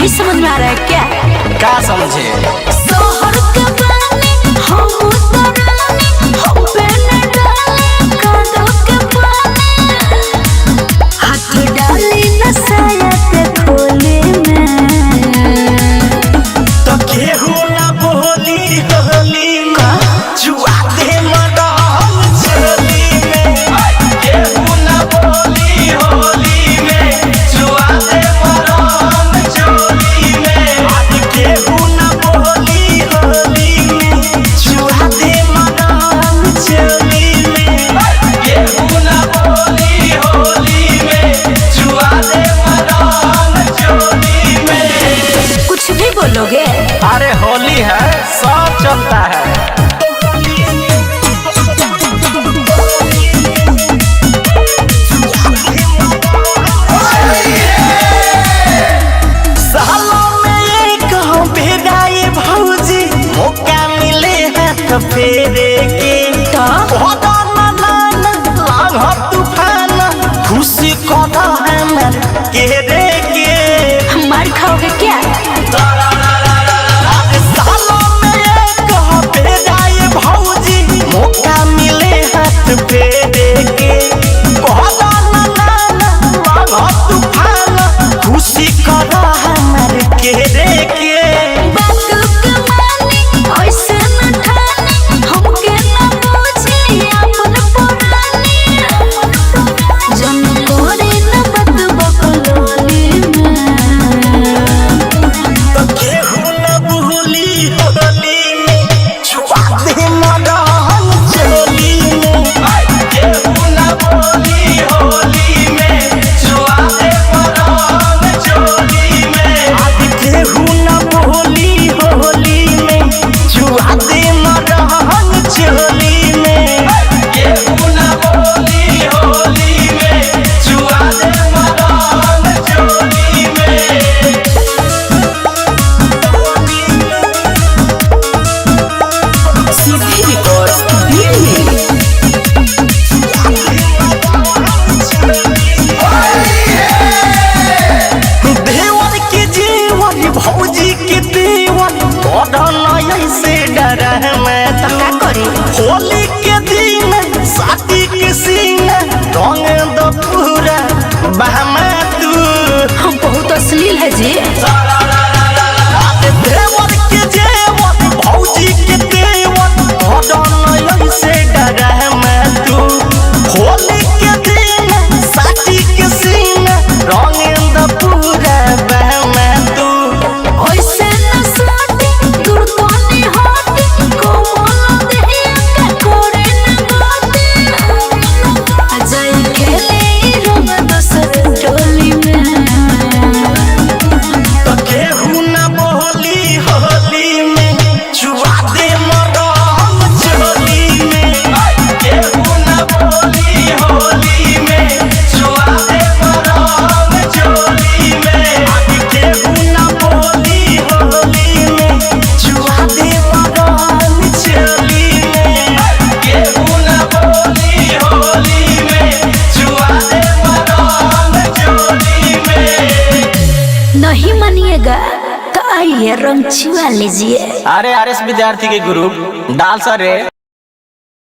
नहीं समझ में आ रहा है क्या? क्या समझे? शहर के पानी हम उतरानी, हम पे न डाले कादो के पानी, हाथ डाली न साया के खोले में। तो केहू ना बोली होली में, जुआ दे मदाम चली में। केहू ना बोली होली में, जुआ दे मदाम चली में। केहू ना बोली होली में, जुआ दे मदाम चली में। केहू ना बोली होली में, जुआ दे मदाम चली में। कुछ भी बोलोगे? अरे होली है, सब चलता है। सालों में एक भेदाए भौजी, मौका मिले है तो फेरे के। तूफान खुशी कदा है मर के रे के। मार खाओगे क्या? सालों में एक भेदाए भौजी, मौका मिले हाथ फेरे के। तूफान खुशी कदा है मर के रे के। ऐसे न ठानी, हमके न पूछी अपन पुरानी, जन कोरे न बत बकलोली में। तो केहू न भूली होली में, छुआ दे मदान चोली में। केहू न भूली होली में, छुआ दे मदान चोली में। केहू न भूली होली में, छुआ दे मदान चोली में। केहू न भूली होली में, छुआ दे मदान चोली में। सीधी रिकॉर्ड्स दिल्ली। देवर के जीवन भौजी के देवन, ऐसे डर मैं का करी? होली के दिन साथी के सीन रंग दो पूरा बहमा तू। हम बहुत अश्लील है जी। देवर के जेवन भौजी के देवन, ऐसे डर मैं तू। होली के दिन साथी के सीन रंग दो पूरा बहमा तू। ऐसे न साटी, दूर तो नहीं हटी, कोमल देहिया के कोरे न गाती, अजय खेले रंग दोसर टोली में। तो केहू न बोली होली में, छुआ दे मदाम चोली में। केहू न बोली होली में, छुआ दे मदाम चोली में। केहू न बोली होली में, छुआ दे मदाम चोली में। केहू न बोली होली में, छुआ दे मदाम चोली में। नहीं मानिएगा तो आइए रंग छुआ लीजिए। अरे आरएस विद्यार्थी के ग्रुप डाल सर रे।